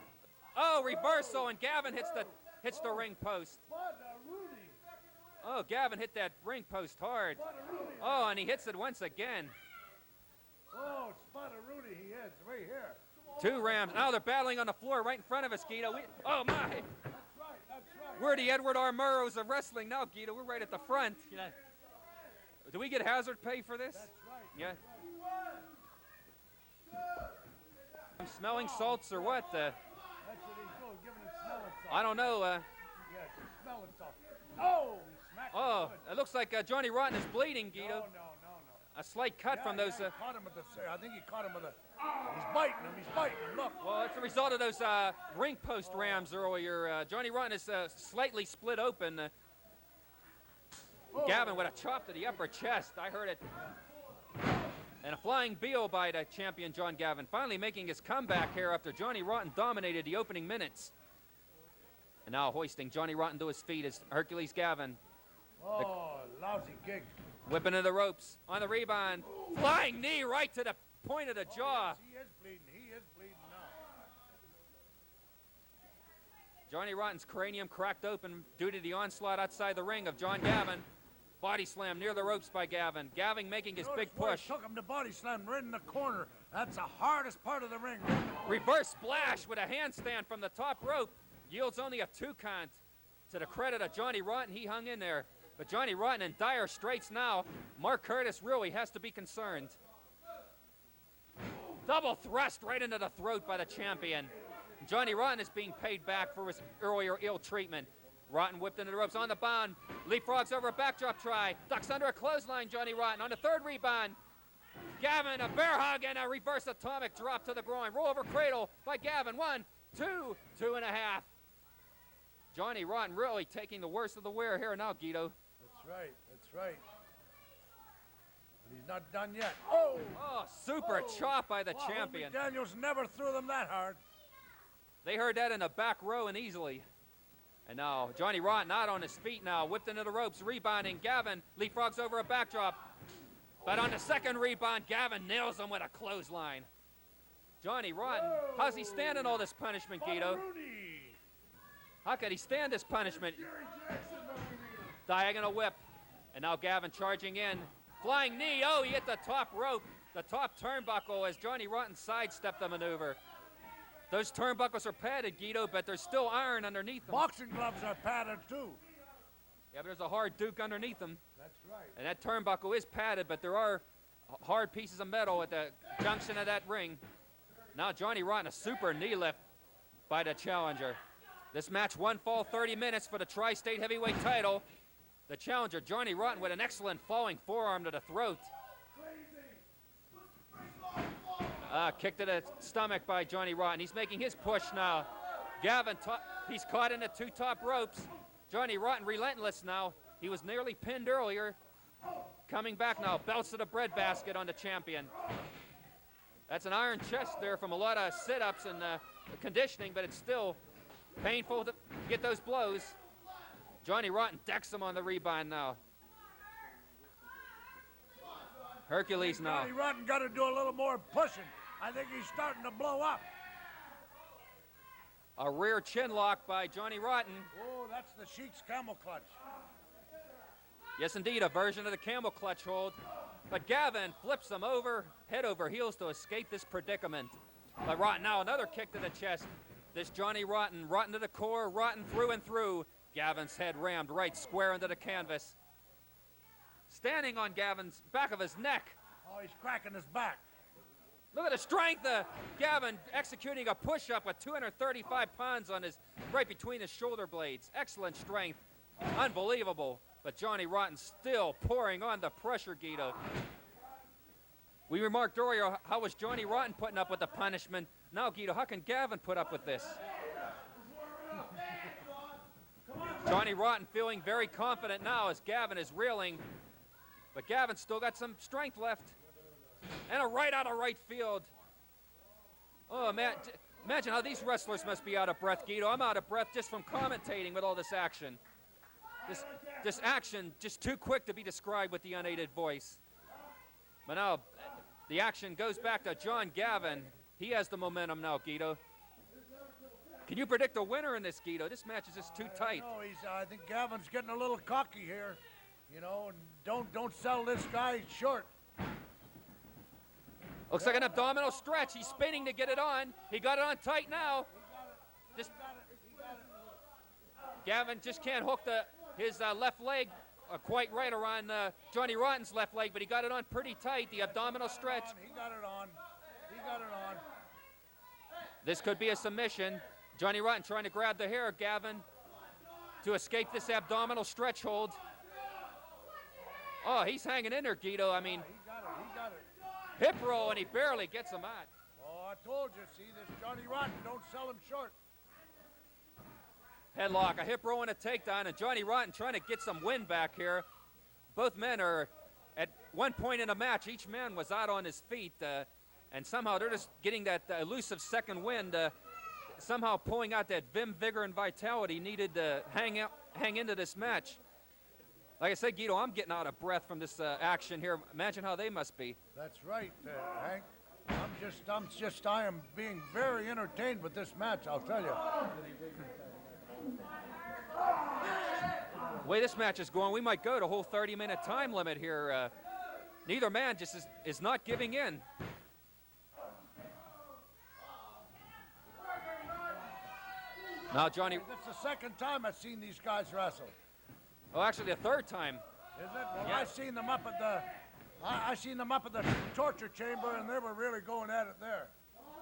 Oh, reversal, and Gavin hits the ring post. Oh, Gavin hit that ring post hard. Oh, and he hits it once again.
Oh, Spot of Rudy he is, right here.
Two Rams. Now they're battling on the floor right in front of us, Guido. Oh, my.
That's right.
We're the Edward R. Murrows of wrestling now, Guido. We're right at the front. Yeah. Do we get hazard pay for this?
That's right.
Yeah. I'm smelling salts or what?
That's what he's doing, giving him smelling salts.
I don't know.
Yes, he's smelling salts. Oh, he smacked him good.
It looks like Johnny Rotten is bleeding, Guido.
No.
A slight cut from those.
He caught him with I think he caught him with he's biting him, look.
Well, it's a result of those ring post rams earlier. Johnny Rotten is slightly split open. Gavin with a chop to the upper chest. I heard it. And a flying Beal by the champion John Gavin, finally making his comeback here after Johnny Rotten dominated the opening minutes. And now hoisting Johnny Rotten to his feet is Hercules Gavin.
Oh, lousy gig.
Whipping to the ropes on the rebound. Flying knee right to the point of the jaw.
Yes, he is bleeding now.
Johnny Rotten's cranium cracked open due to the onslaught outside the ring of John Gavin. Body slam near the ropes by Gavin. Gavin making his big push.
Took him to body slam right in the corner. That's the hardest part of the ring.
Reverse splash with a handstand from the top rope. Yields only a 2 count. To the credit of Johnny Rotten, he hung in there. But Johnny Rotten in dire straits now. Mark Curtis really has to be concerned. Double thrust right into the throat by the champion. Johnny Rotten is being paid back for his earlier ill treatment. Rotten whipped into the ropes on the bound. Leapfrogs over a backdrop try. Ducks under a clothesline, Johnny Rotten on the 3rd rebound. Gavin, a bear hug and a reverse atomic drop to the groin. Roll over cradle by Gavin. 1, 2, 2.5. Johnny Rotten really taking the worst of the wear here now, Guido.
That's right, that's right. But he's not done yet. Oh!
Oh, super chop by the champion.
Daniels never threw them that hard.
They heard that in the back row and easily. And now Johnny Rotten out on his feet now, whipped into the ropes, rebounding. Gavin leapfrogs over a backdrop. But on the 2nd rebound, Gavin nails him with a clothesline. Johnny Rotten, how's he standing all this punishment, Guido? How could he stand this punishment? Diagonal whip. And now Gavin charging in. Flying knee. Oh, he hit the top rope, the top turnbuckle as Johnny Rotten sidestepped the maneuver. Those turnbuckles are padded, Guido, but there's still iron underneath them.
Boxing gloves are padded, too.
Yeah, but there's a hard duke underneath them.
That's right.
And that turnbuckle is padded, but there are hard pieces of metal at the junction of that ring. Now Johnny Rotten, a super knee lift by the challenger. This match, 1 fall, 30 minutes for the Tri-State Heavyweight title. The challenger, Johnny Rotten, with an excellent falling forearm to the throat. Kick to the stomach by Johnny Rotten. He's making his push now. Gavin, he's caught in the 2 top ropes. Johnny Rotten relentless now. He was nearly pinned earlier. Coming back now, belts to the breadbasket on the champion. That's an iron chest there from a lot of sit-ups and conditioning, but it's still painful to get those blows. Johnny Rotten decks him on the rebound now. Hercules now.
Johnny Rotten got to do a little more pushing. I think he's starting to blow up.
A rear chin lock by Johnny Rotten.
Oh, that's the Sheik's camel clutch.
Yes, indeed, a version of the camel clutch hold. But Gavin flips him over, head over heels to escape this predicament. But Rotten now, another kick to the chest. This Johnny Rotten, rotten to the core, rotten through and through. Gavin's head rammed right square into the canvas. Standing on Gavin's back of his neck.
Oh, he's cracking his back.
Look at the strength of Gavin executing a push-up with 235 pounds on his, right between his shoulder blades. Excellent strength, unbelievable. But Johnny Rotten still pouring on the pressure, Guido. We remarked earlier, how was Johnny Rotten putting up with the punishment? Now, Guido, how can Gavin put up with this? Johnny Rotten feeling very confident now as Gavin is reeling. But Gavin's still got some strength left. And a right out of right field. Oh, man, imagine how these wrestlers must be out of breath, Guido. I'm out of breath just from commentating with all this action. This action just too quick to be described with the unaided voice. But now the action goes back to John Gavin. He has the momentum now, Guido. Can you predict a winner in this, Guido? This match is just too tight.
I think Gavin's getting a little cocky here. You know, and don't sell this guy short.
Looks like an abdominal stretch. He's spinning to get it on. He got it on tight now. Gavin just can't hook his left leg quite right around Johnny Rotten's left leg, but he got it on pretty tight, the abdominal stretch.
He got it on. He got it on.
This could be a submission. Johnny Rotten trying to grab the hair of Gavin to escape this abdominal stretch hold. Oh, he's hanging in there, Guido. I mean,
he got it.
Hip roll, and he barely gets him out.
Oh, I told you. See, this Johnny Rotten, don't sell him short.
Headlock, a hip roll and a takedown, and Johnny Rotten trying to get some wind back here. Both men are, at one point in the match, each man was out on his feet, and somehow they're just getting that elusive second wind, somehow pulling out that vim, vigor, and vitality needed to hang into this match. Like I said, Guido, I'm getting out of breath from this action here. Imagine how they must be.
That's right, Hank. I am being very entertained with this match, I'll tell you.
The way this match is going, we might go to whole 30-minute time limit here. Neither man just is not giving in. Now Johnny,
This is the second time I've seen these guys wrestle.
oh, actually the third time.
Is it? Well,
Yeah.
I seen them up at the, I seen them up at the torture chamber, and they were really going at it there.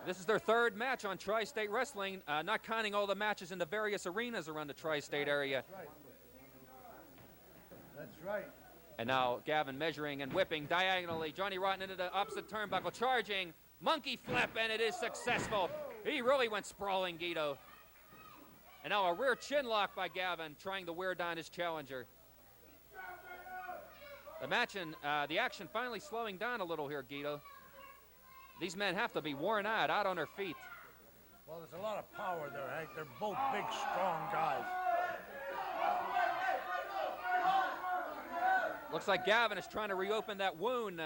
This is their third match on Tri-State Wrestling, not counting all the matches in the various arenas around the Tri-State area.
That's right. That's right.
And now Gavin measuring and whipping diagonally. Johnny Rotten into the opposite turnbuckle, charging, monkey flip, and it is successful. He really went sprawling, Guido. And now a rear chin lock by Gavin, trying to wear down his challenger. The match and the action finally slowing down a little here, Guido. These men have to be worn out on their feet.
Well, there's a lot of power there, Hank. They're both big, strong guys.
Looks like Gavin is trying to reopen that wound.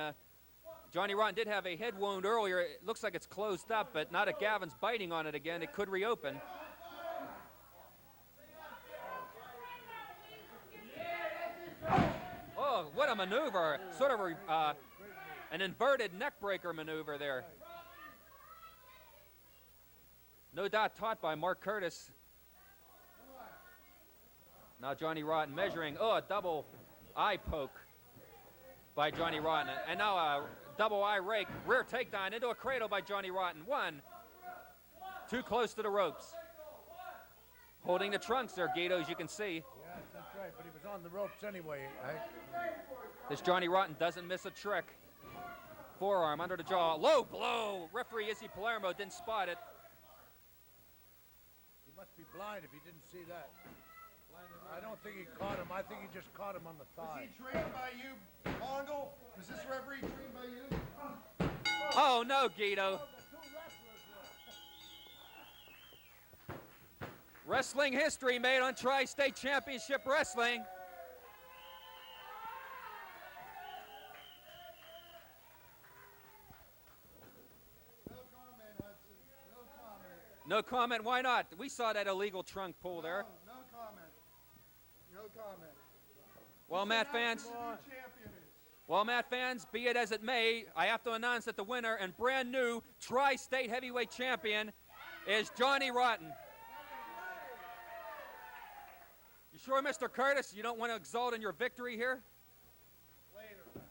Johnny Rotten did have a head wound earlier. It looks like it's closed up, but not if Gavin's biting on it again. It could reopen. Oh, what a maneuver. Sort of an inverted neck breaker maneuver there. No doubt taught by Mark Curtis. Now Johnny Rotten measuring. Oh, a double eye poke by Johnny Rotten. And now a double eye rake. Rear takedown into a cradle by Johnny Rotten. One. Too close to the ropes. Holding the trunks there, Guido, as you can see.
Yes, that's right, but he was on the ropes anyway, Hank.
This Johnny Rotten doesn't miss a trick. Forearm under the jaw. Low blow. Referee Izzy Palermo didn't spot it.
He must be blind if he didn't see that. I don't think he caught him. I think he just caught him on the thigh.
Was he trained by you, Mongol? Was this referee trained by you?
Oh, no, Guido. Wrestling history made on Tri-State Championship Wrestling.
No comment, Hudson. No comment.
No comment, why not? We saw that illegal trunk pull there.
No comment. No comment.
Well, Matt fans, be it as it may, I have to announce that the winner and brand new Tri-State Heavyweight Champion is Johnny Rotten. You sure, Mr. Curtis, you don't want to exult in your victory here?
Later.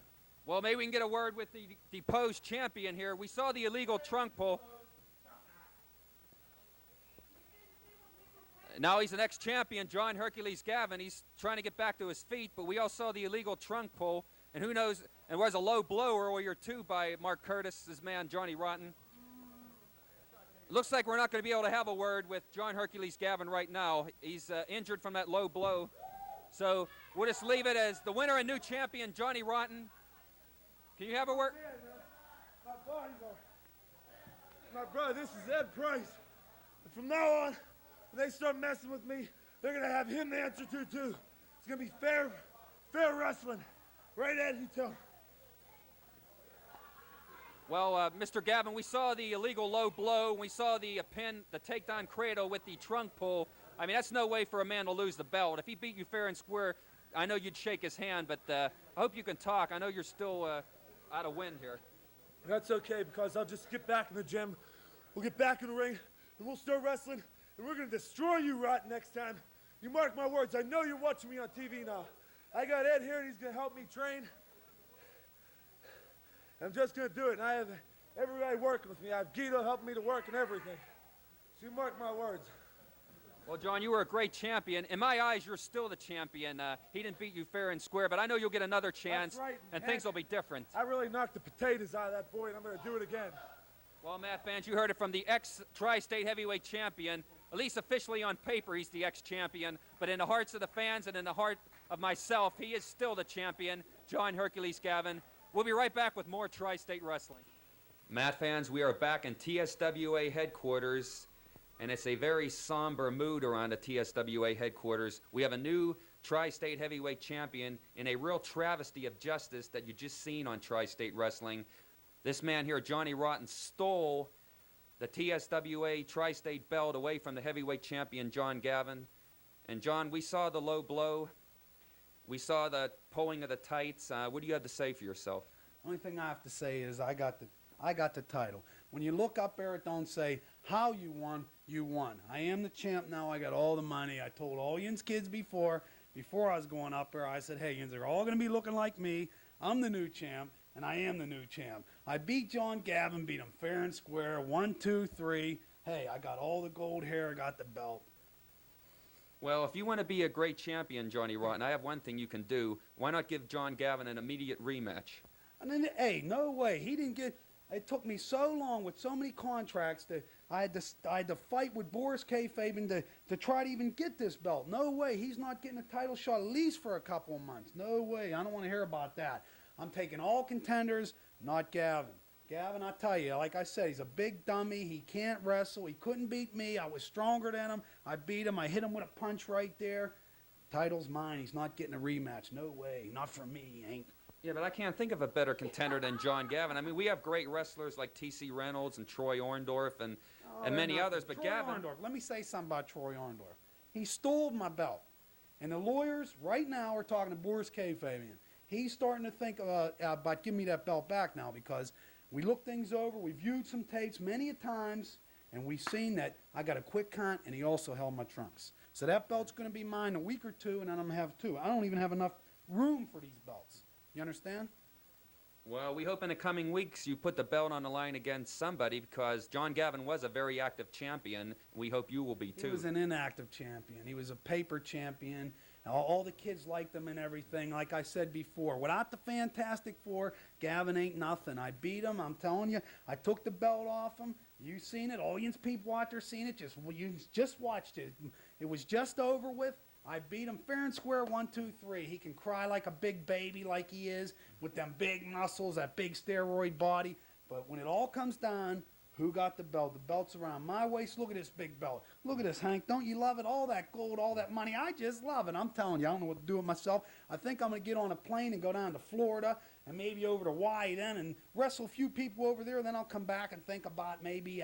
Well, maybe we can get a word with the deposed champion here. We saw the illegal trunk pull. Now he's an ex-champion, John Hercules Gavin. He's trying to get back to his feet, but we all saw the illegal trunk pull. And who knows, and was a low blow earlier, too, by Mark Curtis' man, Johnny Rotten. Looks like we're not going to be able to have a word with John Hercules Gavin right now. He's injured from that low blow. So we'll just leave it as the winner and new champion, Johnny Rotten. Can you have a word?
My brother, this is Ed Price. And from now on, when they start messing with me, they're going to have him to answer to, too. It's going to be fair wrestling. Right, Ed? You tell him.
Well, Mr. Gavin, we saw the illegal low blow. We saw the pin, the takedown cradle with the trunk pull. I mean, that's no way for a man to lose the belt. If he beat you fair and square, I know you'd shake his hand, but I hope you can talk. I know you're still out of wind here.
That's okay, because I'll just get back in the gym. We'll get back in the ring, and we'll start wrestling, and we're going to destroy you, Rotten, next time. You mark my words. I know you're watching me on TV now. I got Ed here, and he's going to help me train. I'm just going to do it, and I have everybody working with me. I have Guido helping me to work and everything. So you mark my words.
Well, John, you were a great champion. In my eyes, you're still the champion. He didn't beat you fair and square, but I know you'll get another chance,
That's right,
and things will be different.
I really knocked the potatoes out of that boy, and I'm going to do it again.
Well, Matt fans, you heard it from the ex-Tri-State Heavyweight Champion. At least officially on paper, he's the ex-champion. But in the hearts of the fans and in the heart of myself, he is still the champion, John Hercules Gavin. We'll be right back with more Tri-State Wrestling. Matt fans, we are back in TSWA headquarters, and it's a very somber mood around the TSWA headquarters. We have a new Tri-State Heavyweight Champion in a real travesty of justice that you just seen on Tri-State Wrestling. This man here, Johnny Rotten, stole the TSWA Tri-State belt away from the heavyweight champion, John Gavin. And John, we saw the low blow.
We saw the pulling of the tights. What do you have to say for yourself?
Only thing I have to say is I got the title. When you look up there, it don't say how you won, you won. I am the champ now. I got all the money. I told all yins kids before I was going up there, I said, hey, yins are all going to be looking like me. I'm the new champ, and I am the new champ. I beat John Gavin, beat him fair and square, 1, 2, 3. Hey, I got all the gold hair. I got the belt.
Well, if you want to be a great champion, Johnny Rotten, I have one thing you can do. Why not give John Gavin an immediate rematch?
And then, hey, no way. He didn't get. It took me so long with so many contracts that I had to fight with Boris Kayfabe to try to even get this belt. No way. He's not getting a title shot at least for a couple of months. No way. I don't want to hear about that. I'm taking all contenders, not Gavin. Gavin, I tell you, like I said, he's a big dummy. He can't wrestle. He couldn't beat me. I was stronger than him. I beat him. I hit him with a punch right there. Title's mine. He's not getting a rematch. No way. Not for me, he ain't.
Yeah, but I can't think of a better contender than John Gavin. I mean, we have great wrestlers like T.C. Reynolds and Troy Orndorff and many others, but
Troy
Gavin...
Orndorff, let me say something about Troy Orndorff. He stole my belt. And the lawyers right now are talking to Boris Kayfabian. He's starting to think about giving me that belt back now because we looked things over, we viewed some tapes many a times, and we've seen that I got a quick count, and he also held my trunks. So that belt's going to be mine a week or two, and then I'm going to have two. I don't even have enough room for these belts. You understand?
Well, we hope in the coming weeks you put the belt on the line against somebody because John Gavin was a very active champion. We hope you will be too.
He was an inactive champion. He was a paper champion. All the kids liked him and everything. Like I said before, without the Fantastic Four, Gavin ain't nothing. I beat him. I'm telling you. I took the belt off him. You seen it. All you people out there seen it. You just watched it. It was just over with. I beat him fair and square, 1, 2, 3. He can cry like a big baby like he is with them big muscles, that big steroid body. But when it all comes down, who got the belt? The belt's around my waist. Look at this big belt. Look at this, Hank. Don't you love it? All that gold, all that money. I just love it. I'm telling you, I don't know what to do with myself. I think I'm going to get on a plane and go down to Florida and maybe over to Hawaii then and wrestle a few people over there. Then I'll come back and think about maybe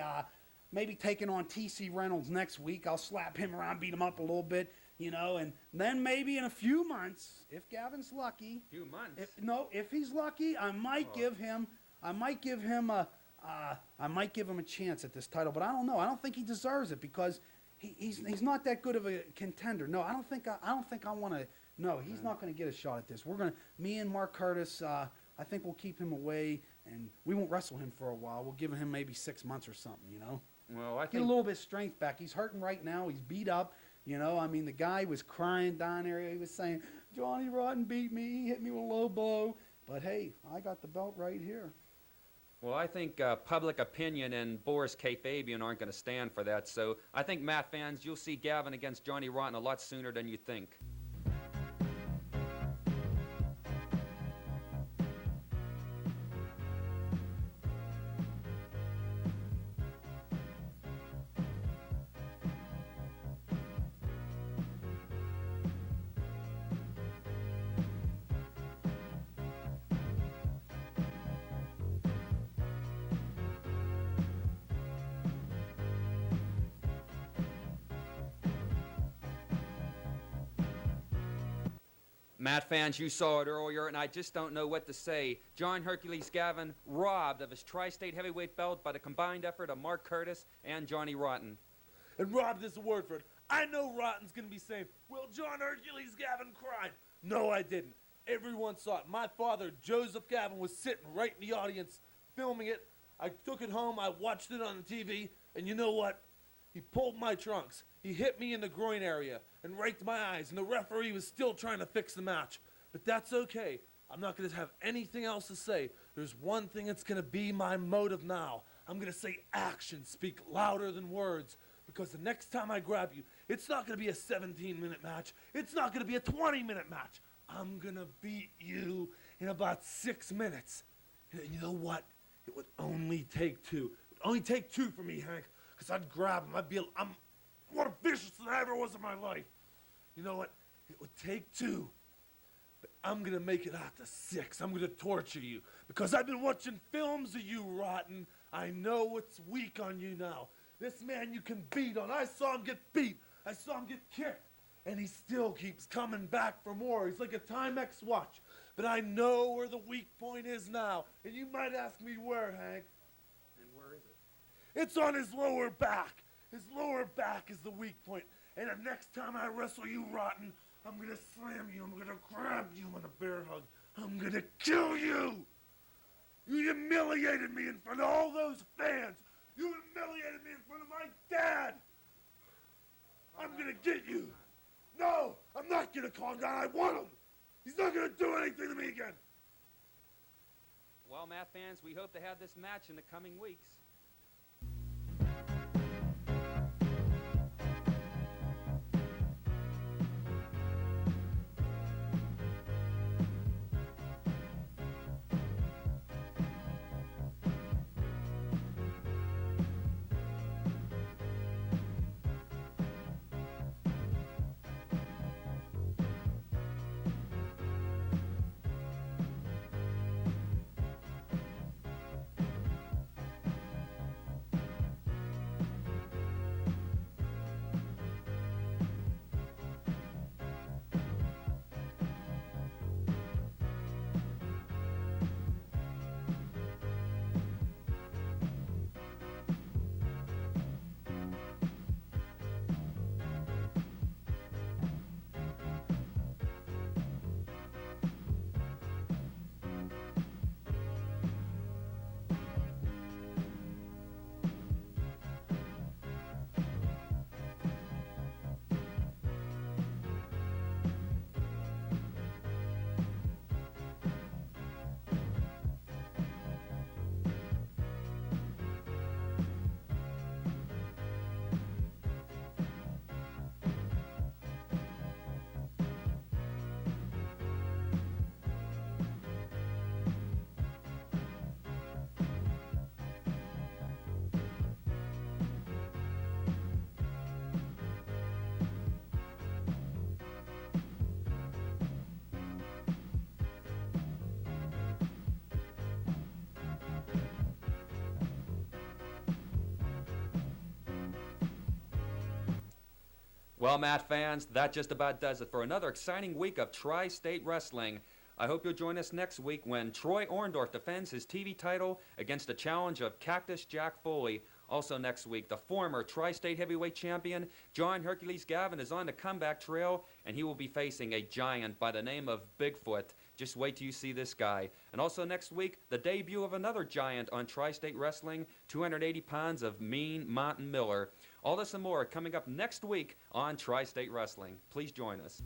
taking on T.C. Reynolds next week. I'll slap him around, beat him up a little bit. You know, and then maybe in a few months, if Gavin's lucky.
Few months?
If he's lucky, I might give him a chance at this title. But I don't know. I don't think he deserves it because he's not that good of a contender. No, I don't think I want to. No, he's not going to get a shot at this. Me and Mark Curtis. I think we'll keep him away, and we won't wrestle him for a while. We'll give him maybe 6 months or something. You know.
Well, I
get
think
a little bit of strength back. He's hurting right now. He's beat up. You know, I mean, the guy was crying down there. He was saying, Johnny Rotten beat me. He hit me with a low blow. But, hey, I got the belt right here.
Well, I think public opinion and Boris Kayfabian aren't going to stand for that. So I think, Matt fans, you'll see Gavin against Johnny Rotten a lot sooner than you think. Matt fans, you saw it earlier, and I just don't know what to say. John Hercules Gavin robbed of his tri-state heavyweight belt by the combined effort of Mark Curtis and Johnny Rotten.
And robbed is a word for it. I know Rotten's going to be saying, well, John Hercules Gavin cried. No, I didn't. Everyone saw it. My father, Joseph Gavin, was sitting right in the audience filming it. I took it home. I watched it on the TV. And you know what? He pulled my trunks. He hit me in the groin area and raked my eyes, and the referee was still trying to fix the match. But that's okay. I'm not going to have anything else to say. There's one thing that's going to be my motive now. I'm going to say actions speak louder than words, because the next time I grab you, it's not going to be a 17-minute match. It's not going to be a 20-minute match. I'm going to beat you in about 6 minutes. And you know what? It would only take 2. It would only take 2 for me, Hank, because I'd grab him. I'm more vicious than I ever was in my life. You know what? It would take 2. But I'm going to make it out to 6. I'm going to torture you. Because I've been watching films of you, Rotten. I know what's weak on you now. This man you can beat on. I saw him get beat. I saw him get kicked. and he still keeps coming back for more. He's like a Timex watch. But I know where the weak point is now. And you might ask me where, Hank.
And where is it?
It's on his lower back. His lower back is the weak point. And the next time I wrestle you, Rotten, I'm gonna slam you. I'm gonna grab you in a bear hug. I'm gonna kill you. You humiliated me in front of all those fans. You humiliated me in front of my dad. I'm gonna get you. No, I'm not gonna calm down. I want him. He's not gonna do anything to me again.
Well, Matt fans, we hope to have this match in the coming weeks. Well, Matt fans, that just about does it for another exciting week of Tri-State Wrestling. I hope you'll join us next week when Troy Orndorff defends his TV title against a challenge of Cactus Jack Foley. Also next week, the former Tri-State Heavyweight Champion, John Hercules Gavin, is on the comeback trail, and he will be facing a giant by the name of Bigfoot. Just wait till you see this guy. And also next week, the debut of another giant on Tri-State Wrestling, 280 pounds of Mean Mountain Miller. All this and more coming up next week on Tri-State Wrestling. Please join us.